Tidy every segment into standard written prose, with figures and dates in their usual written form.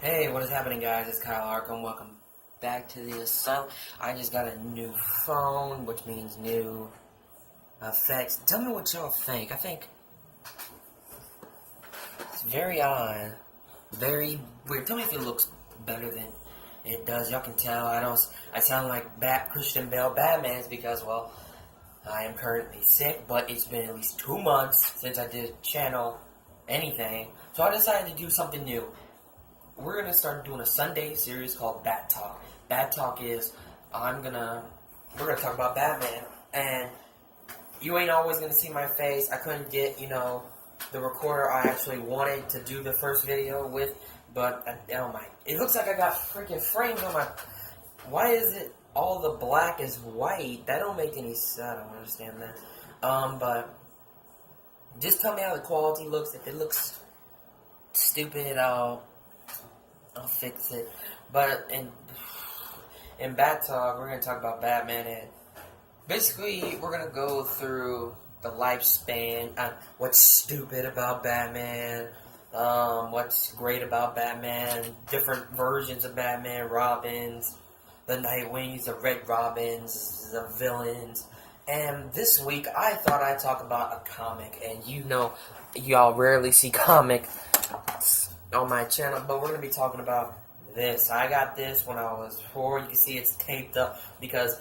Hey, what is happening, guys? It's Kyle Arkham. Welcome back to the asylum. I just got a new phone, which means new effects. Tell me what y'all think. I think it's very odd, very weird. Tell me if it looks better than it does. Y'all can tell. I sound like Christian Bale Batman's because, well, I am currently sick, but it's been at least 2 months since I did channel anything, so I decided to do something new. We're going to start doing a Sunday series called Bat Talk. Bat Talk is, we're going to talk about Batman, and you ain't always going to see my face. I couldn't get, the recorder I actually wanted to do the first video with, but, it looks like I got freaking frames on my, why is it all the black is white? That don't make any sense. I don't understand that. But, just tell me how the quality looks. If it looks stupid, I'll fix it. But in Bat Talk, we're going to talk about Batman, and basically, we're going to go through the lifespan, what's stupid about Batman, what's great about Batman, different versions of Batman, Robins, the Nightwings, the Red Robins, the villains. And this week, I thought I'd talk about a comic, and y'all rarely see comics on my channel, but we're going to be talking about this. I got this when I was 4. You can see it's taped up because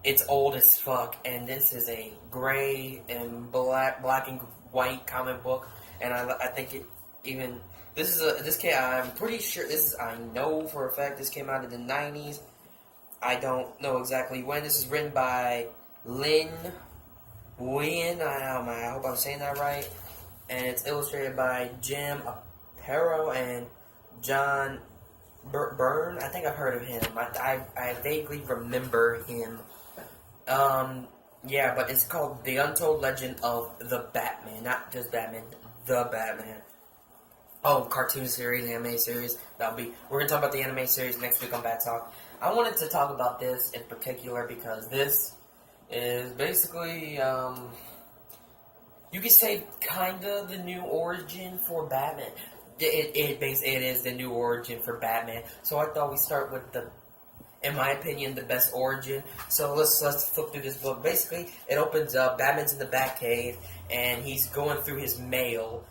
it's old as fuck, and this is a gray and black and white comic book, and I think it even, I'm pretty sure I know for a fact this came out in the 90s. I don't know exactly when. This is written by Lin Wien, I hope I'm saying that right, and it's illustrated by Jim Aparo and John Byrne. I think I've heard of him. I vaguely remember him. Yeah, but it's called The Untold Legend of the Batman. Not just Batman, the Batman. Oh, cartoon series, anime series. We're going to talk about the anime series next week on Bat Talk. I wanted to talk about this in particular because this is basically, you could say kinda the new origin for Batman. It is the new origin for Batman. So I thought we'd start with in my opinion, the best origin. So let's flip through this book. Basically, it opens up, Batman's in the Batcave, and he's going through his mail.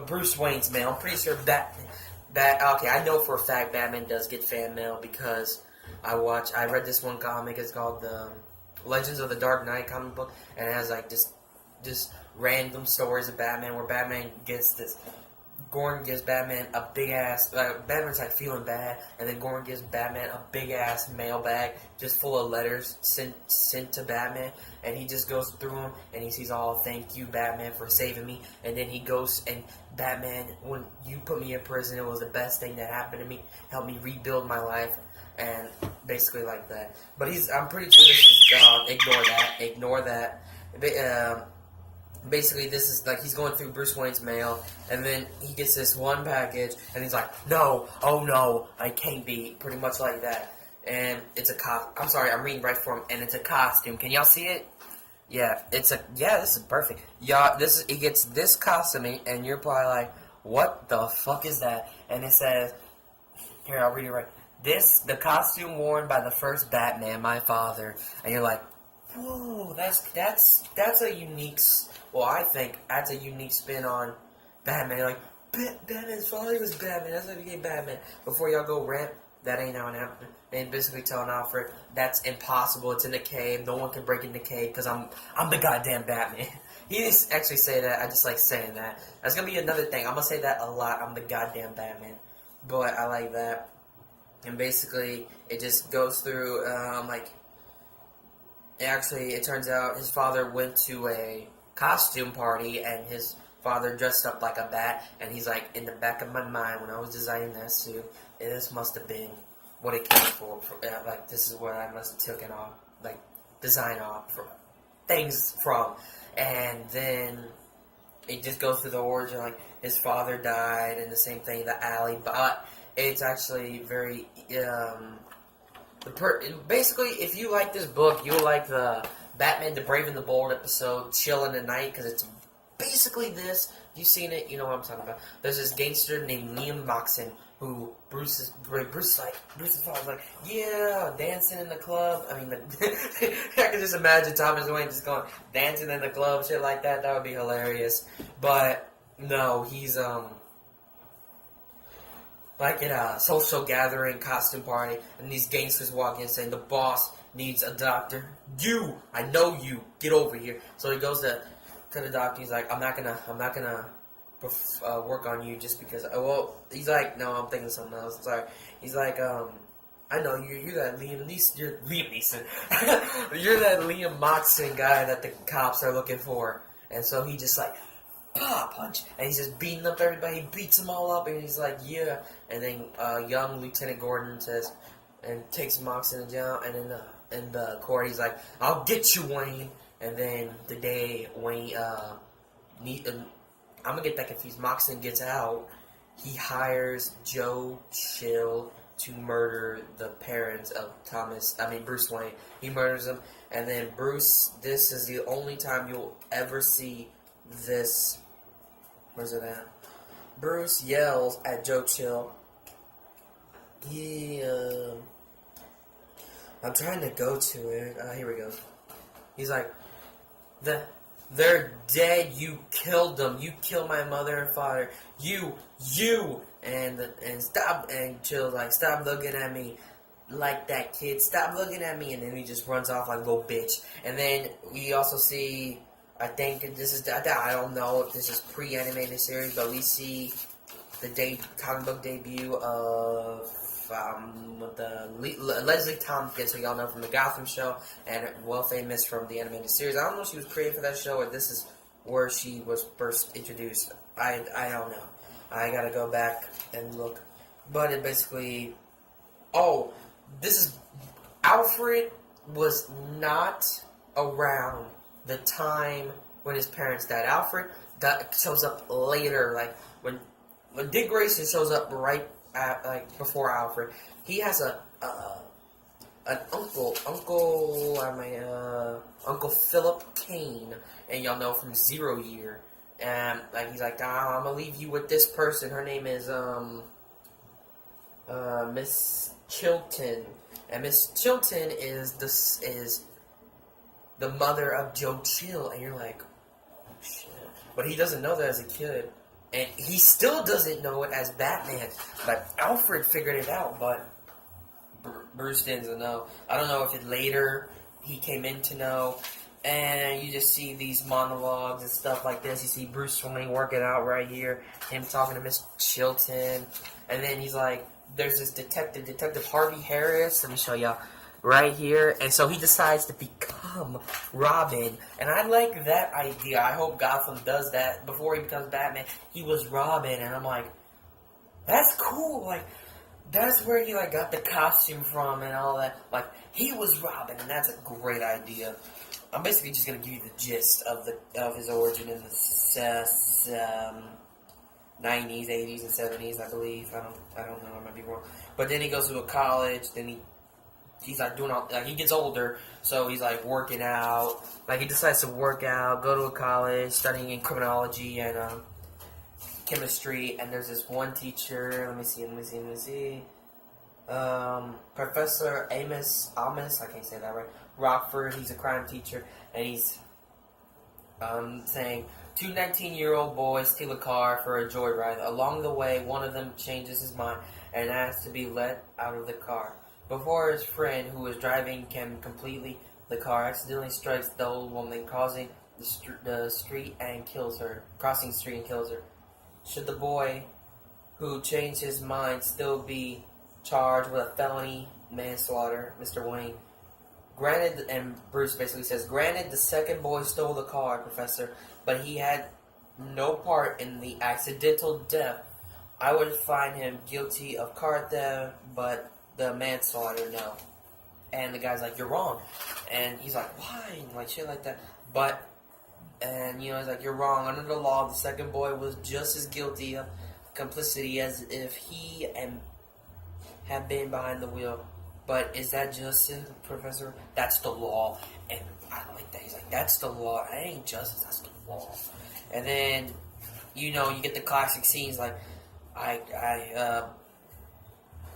Bruce Wayne's mail. I'm pretty sure okay, I know for a fact Batman does get fan mail because I read this one comic. It's called the Legends of the Dark Knight comic book, and it has like just random stories of Batman where Batman gets this. Gordon gives Batman a big ass. Batman's like feeling bad, and then Gordon gives Batman a big ass mailbag just full of letters sent to Batman, and he just goes through them, and he sees, "Oh, thank you, Batman, for saving me." And then he goes and Batman, when you put me in prison, it was the best thing that happened to me. Helped me rebuild my life, and basically like that. But I'm pretty sure this is ignore that. Basically, this is like he's going through Bruce Wayne's mail, and then he gets this one package, and he's like, "No, oh no, I can't be," pretty much like that. And it's I'm sorry, I'm reading right for him, and it's a costume. Can y'all see it? Yeah, this is perfect. Yeah, he gets this costume, and you're probably like, "What the fuck is that?" And it says, here, I'll read it right. The costume worn by the first Batman, my father. And you're like, whoa, that's a unique. Well, I think that's a unique spin on Batman. Like, Batman's father was Batman. That's how he became Batman. Before y'all go rant, that ain't how it happened. They basically telling Alfred that's impossible. It's in the cave. No one can break in the cave because I'm the goddamn Batman. He didn't actually say that. I just like saying that. That's gonna be another thing. I'm gonna say that a lot. I'm the goddamn Batman. But I like that. And basically, it just goes through it turns out his father went to a costume party, and his father dressed up like a bat, and he's like, in the back of my mind, when I was designing that suit, this must have been what it came for. Like, this is where I must have taken off, like, design off from things from. And then it just goes through the origin, like, his father died, and the same thing, the alley, but it's actually very, basically, if you like this book, you'll like the Batman the Brave and the Bold episode, Chill in the Night, because it's basically this, You've seen it. You know what I'm talking about. There's this gangster named Liam Moxon who Bruce is like, yeah, dancing in the club. I mean, I can just imagine Thomas Wayne just going dancing in the club, shit like that. That would be hilarious. But no, he's like at a social gathering, costume party, and these gangsters walk in saying the boss needs a doctor. I know you, get over here. So he goes to the doctor. He's like, I'm not gonna work on you just because. Well, he's like, no, I'm thinking something else. Sorry. He's like, I know you're that Liam Neeson. You're Liam Neeson. You're that Liam Moxon guy that the cops are looking for. And so he just like, punch, and he's just beating up everybody. He beats them all up, and he's like, yeah. And then young Lieutenant Gordon says, and takes Moxon to jail. And then in the court, he's like, I'll get you, Wayne. And then the day Wayne, I'm gonna get that confused. Moxon gets out. He hires Joe Chill to murder the parents of Bruce Wayne. He murders them, and then Bruce. This is the only time you'll ever see this. Where's it at? Bruce yells at Joe Chill. I'm trying to go to it. Here we go. He's like, they're dead. You killed them. You killed my mother and father. You, and stop. And Chill's like, stop looking at me like that, kid. Stop looking at me. And then he just runs off like a little bitch. And then we also see, I think this is, I don't know if this is pre-animated series, but we see the comic book debut of Leslie Tompkins, who y'all know from the Gotham show, and well famous from the animated series. I don't know if she was created for that show, or this is where she was first introduced. I don't know. I gotta go back and look. But it basically... Oh, this is... Alfred was not around the time when his parents died. Alfred shows up later, like when Dick Grayson shows up right at, like, before Alfred. He has an Uncle Philip Kane, and y'all know from Zero Year. And like he's like, I'm gonna leave you with this person. Her name is Miss Chilton, and Miss Chilton is the mother of Joe Chill. And you're like, oh shit! But he doesn't know that as a kid. And he still doesn't know it as Batman. But Alfred figured it out, but Bruce didn't know. I don't know if it later he came in to know. And you just see these monologues and stuff like this. You see Bruce Wayne working out right here. Him talking to Miss Chilton. And then he's like, there's this Detective Harvey Harris. Let me show y'all. Right here. And so he decides to become Robin. And I like that idea. I hope Gotham does that. Before he becomes Batman, he was Robin. And I'm like, that's cool. Like, that's where he like got the costume from and all that. Like, he was Robin. And that's a great idea. I'm basically just going to give you the gist of his origin in the 90s, 80s, and 70s, I believe. I don't know. I might be wrong. But then he goes to a college. Then he's like doing all, like he gets older, so he's like working out. Like he decides to work out, go to a college, studying in criminology and chemistry. And there's this one teacher. Let me see. Professor Amos. I can't say that right. Rockford. He's a crime teacher, and he's saying 2 19-year-old boys steal a car for a joyride. Along the way, one of them changes his mind and asks to be let out of the car. Before his friend, who is driving him completely, the car accidentally strikes the old woman, causing the street and kills her. Crossing the street and kills her. Should the boy who changed his mind still be charged with a felony manslaughter, Mr. Wayne? Granted, and Bruce basically says, granted, the second boy stole the car, Professor, but he had no part in the accidental death. I would find him guilty of car theft, but the manslaughter, no. And the guy's like, you're wrong. And he's like, why? Like, shit like that. But, and, he's like, you're wrong. Under the law, the second boy was just as guilty of complicity as if he had been behind the wheel. But is that justice, Professor? That's the law. And I don't like that. He's like, that's the law. That ain't justice. That's the law. And then you get the classic scenes like,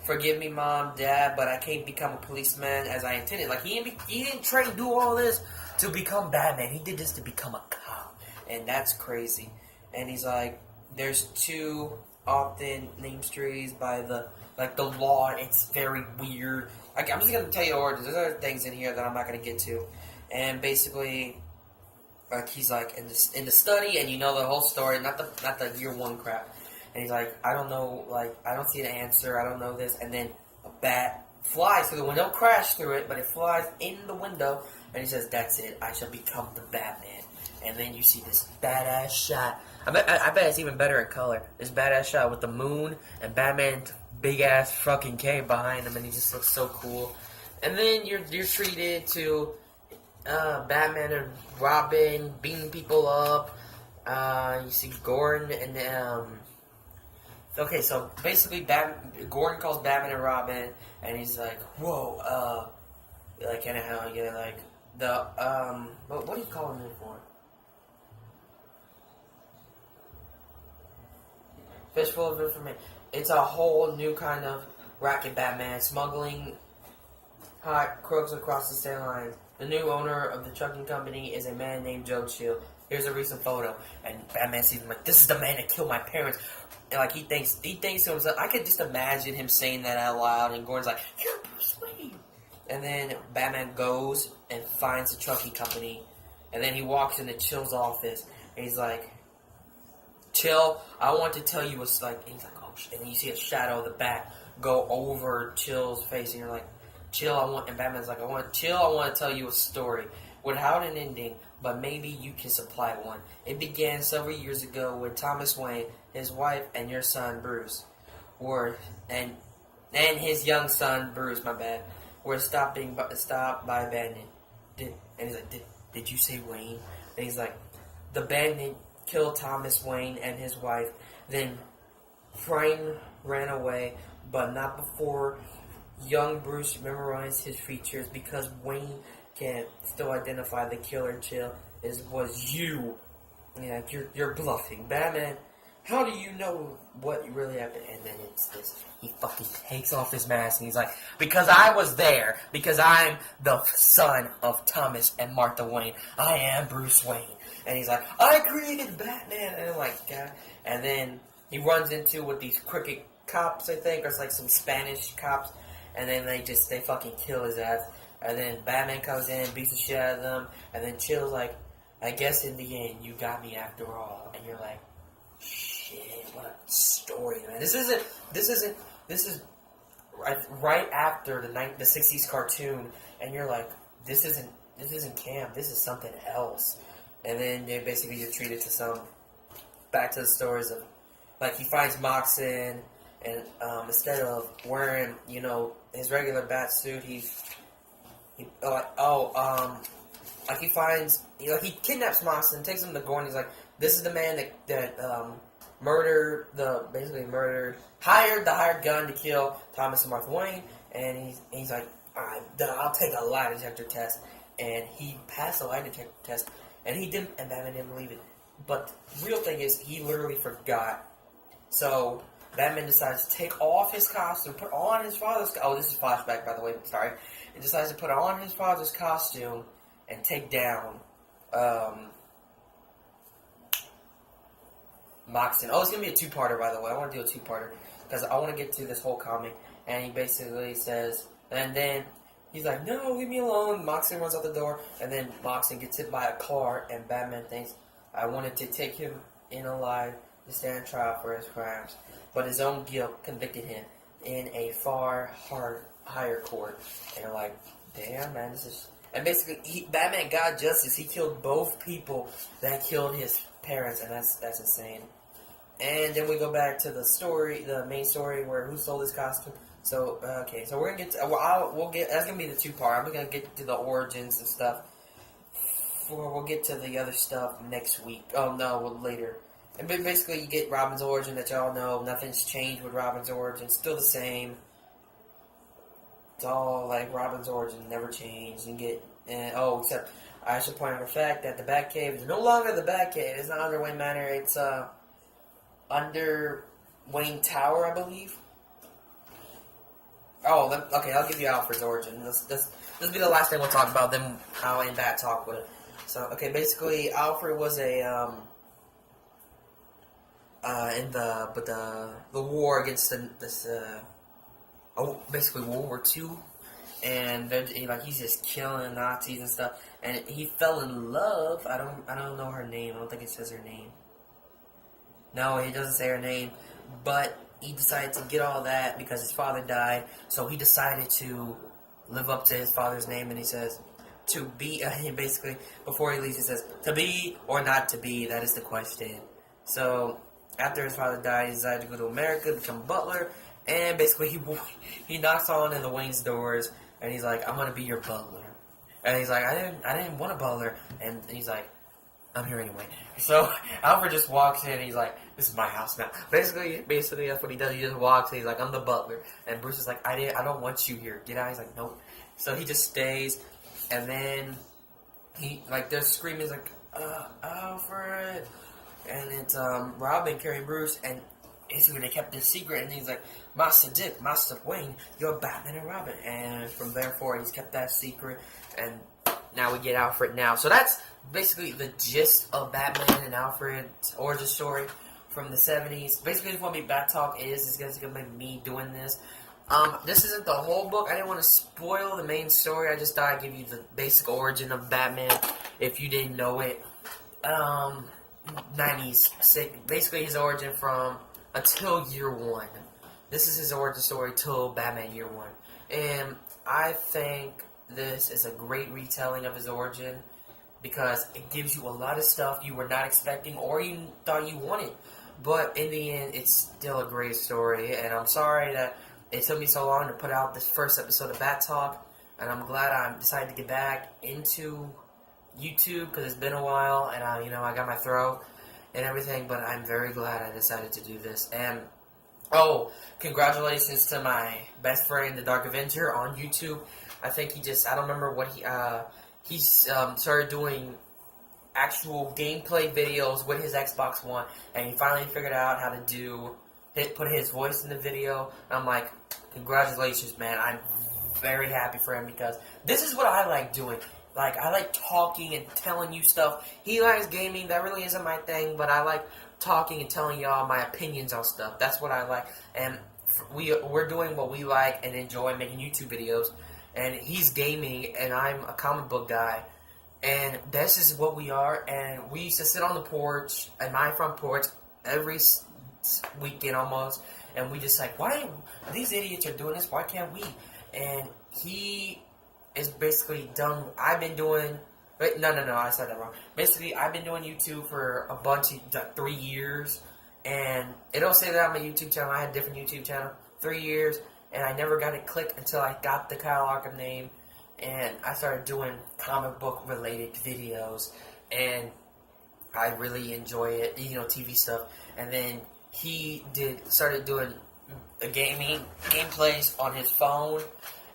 forgive me, Mom, Dad, but I can't become a policeman as I intended. Like, he didn't try to do all this to become Batman. He did this to become a cop. And that's crazy. And he's like, there's two often named stories by the law. It's very weird. Like, I'm just going to tell you the origins. There's other things in here that I'm not going to get to. And basically, like, he's like in the study, and the whole story, not the year one crap. And he's like, I don't know, like, I don't see an answer, I don't know this. And then a bat flies through the window, crash through it, but it flies in the window. And he says, that's it, I shall become the Batman. And then you see this badass shot. I bet it's even better in color. This badass shot with the moon and Batman's big-ass fucking cape behind him, and he just looks so cool. And then you're treated to Batman and Robin beating people up. You see Gordon and... Okay, so basically, Gordon calls Batman and Robin, and he's like, "Whoa, like, kind of how like the what do you call him for? Fistful of information. It's a whole new kind of racket, Batman, smuggling hot crooks across the state lines. The new owner of the trucking company is a man named Joe Chill. Here's a recent photo, and Batman sees him like, this is the man that killed my parents." And like he thinks to himself, I could just imagine him saying that out loud, and Gordon's like, "You're Bruce Wayne." And then Batman goes and finds the trucking company, and then he walks into Chill's office, and he's like, "Chill, I want to tell you what's like." And he's like, "Oh shit!" And then you see a shadow of the bat go over Chill's face, and you're like, "Chill, I want." And Batman's like, "Chill, I want to tell you a story without an ending, but maybe you can supply one. It began several years ago with Thomas Wayne, his wife, and your son Bruce and his young son Bruce, my bad, were stopped by a bandit." And he's like, did you say Wayne?" And he's like, "The bandit killed Thomas Wayne and his wife. Then Frank ran away, but not before young Bruce memorized his features, because Wayne can still identify the killer. Chill, was you. Yeah, you're bluffing, Batman. How do you know what really happened?" And then it's this. He fucking takes off his mask, and he's like, "Because I was there. Because I'm the son of Thomas and Martha Wayne. I am Bruce Wayne." And he's like, "I created Batman." And I'm like, God. And then he runs into with these crooked cops, I think, or it's like some Spanish cops. And then they fucking kill his ass. And then Batman comes in, beats the shit out of them. And then Chill's like, "I guess in the end, you got me after all." And you're like, shit, what a story, man. This is right after the 60s cartoon. And you're like, this isn't camp. This is something else. And then they basically get treated to back to the stories of, like, he finds Moxon, and instead of wearing, his regular bat suit, he kidnaps Moxon, takes him to Gordon. He's like, "This is the man that hired the hired gun to kill Thomas and Martha Wayne." And he's like, "I'll take a lie detector test." And he passed the lie detector test, and Batman didn't believe it. But the real thing is, he literally forgot. So Batman decides to take off his costume, put on his father's... Oh, this is flashback, by the way. Sorry. He decides to put on his father's costume and take down Moxon. Oh, it's going to be a two-parter, by the way. I want to do a two-parter because I want to get to this whole comic. And he basically says... And then he's like, "No, leave me alone." Moxon runs out the door. And then Moxon gets hit by a car. And Batman thinks, "I wanted to take him in alive to stand trial for his crimes." But his own guilt convicted him in a higher court. And you're like, damn, man, this is... And basically, Batman got justice. He killed both people that killed his parents, and that's insane. And then we go back to the story, the main story, where who stole his costume. So, okay, so we're gonna get to... that's gonna be the two-part. I'm gonna get to the origins and stuff. We'll get to the other stuff next week. Oh, no, later. And basically, you get Robin's origin that y'all know. Nothing's changed with Robin's origin. Still the same. It's all like Robin's origin never changed. You get... except I should point out the fact that the Batcave is no longer the Batcave. It's not under Wayne Manor. It's under Wayne Tower, I believe. Oh, okay, I'll give you Alfred's origin. This be the last thing we'll talk about, then I'll end Bat Talk with it. So, okay, basically, Alfred was in the war against basically World War II, and he's just killing Nazis and stuff, and he fell in love. I don't know her name. I don't think it says her name. No, it doesn't say her name, but he decided to get all that because his father died, so he decided to live up to his father's name, and he says, to be, basically, before he leaves, he says, to be or not to be, that is the question. So, after his father died, he decided to go to America, become a butler, and basically he knocks on in the Wayne's doors, and he's like, I'm going to be your butler. And he's like, I didn't want a butler, and he's like, I'm here anyway. So Alfred just walks in and he's like, this is my house now. Basically that's what he does. He just walks in, he's like, I'm the butler. And Bruce is like, I don't want you here. Get out. He's like, nope. So he just stays, and then they're screaming, he's like, Alfred. And it's Robin carrying Bruce, and basically they kept this secret, and he's like, Master Dick, Master Wayne, you're Batman and Robin. And from therefore he's kept that secret, and now we get Alfred now. So that's basically the gist of Batman and Alfred's origin story from the 70s. Basically, what Bat Talk is going to be me doing this. This isn't the whole book. I didn't want to spoil the main story. I just thought I'd give you the basic origin of Batman if you didn't know it. 90s. Basically, his origin from until year one. This is his origin story till Batman year one. And I think this is a great retelling of his origin because it gives you a lot of stuff you were not expecting or you thought you wanted. But in the end, it's still a great story. And I'm sorry that it took me so long to put out this first episode of Bat Talk. And I'm glad I decided to get back into YouTube because it's been a while. And I got my throat and everything. But I'm very glad I decided to do this. And congratulations to my best friend, the Dark Avenger, on YouTube. I think I don't remember what he started doing actual gameplay videos with his Xbox One, and he finally figured out how to put his voice in the video. And I'm like, congratulations, man. I'm very happy for him because this is what I like doing. Like, I like talking and telling you stuff. He likes gaming. That really isn't my thing, but I like talking and telling y'all my opinions on stuff. That's what I like. And we're doing what we like and enjoy, making YouTube videos. And he's gaming, and I'm a comic book guy. And this is what we are. And we used to sit on the porch, at my front porch, every weekend almost. And we just like, why these idiots are doing this? Why can't we? And he is basically done. I've been doing... No, I said that wrong. Basically, I've been doing YouTube for 3 years. And it don't say that on my YouTube channel. I had a different YouTube channel. 3 years. And I never got it clicked until I got the Kyle Arkham name. And I started doing comic book related videos. And I really enjoy it. TV stuff. And then he started doing gameplays on his phone.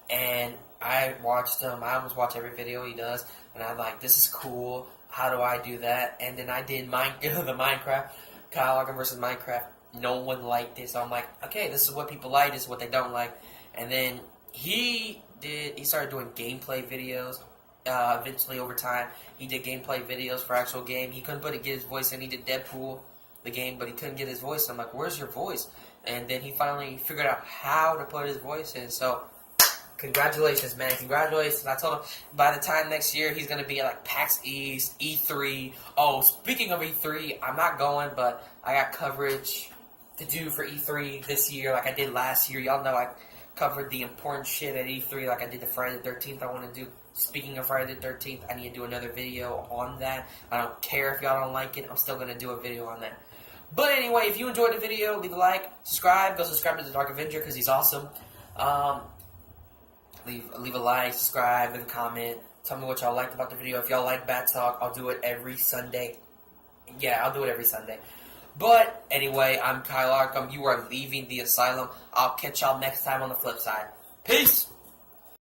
And I watched him. I almost watch every video he does. And I'm like, this is cool. How do I do that? And then I did the Minecraft. Kyle Arkham versus Minecraft. No one liked it. So I'm like, okay, this is what people like. This is what they don't like. And then he started doing gameplay videos. Eventually, over time, he did gameplay videos for actual game. He couldn't get his voice in. He did Deadpool, the game, but he couldn't get his voice. I'm like, where's your voice? And then he finally figured out how to put his voice in. So, congratulations, man. Congratulations. I told him by the time next year, he's going to be at like PAX East, E3. Oh, speaking of E3, I'm not going, but I got coverage to do for E3 this year like I did last year. Y'all know I covered the important shit at E3 like I did the Friday the 13th. I want to do. Speaking of Friday the 13th, I need to do another video on that. I don't care if y'all don't like it. I'm still going to do a video on that. But anyway, if you enjoyed the video, leave a like, subscribe. Go subscribe to the Dark Avenger because he's awesome. Leave a like, subscribe, leave a comment. Tell me what y'all liked about the video. If y'all like Bat Talk, I'll do it every Sunday. Yeah, I'll do it every Sunday. But anyway, I'm Kyle Arkham. You are leaving the asylum. I'll catch y'all next time on the flip side. Peace!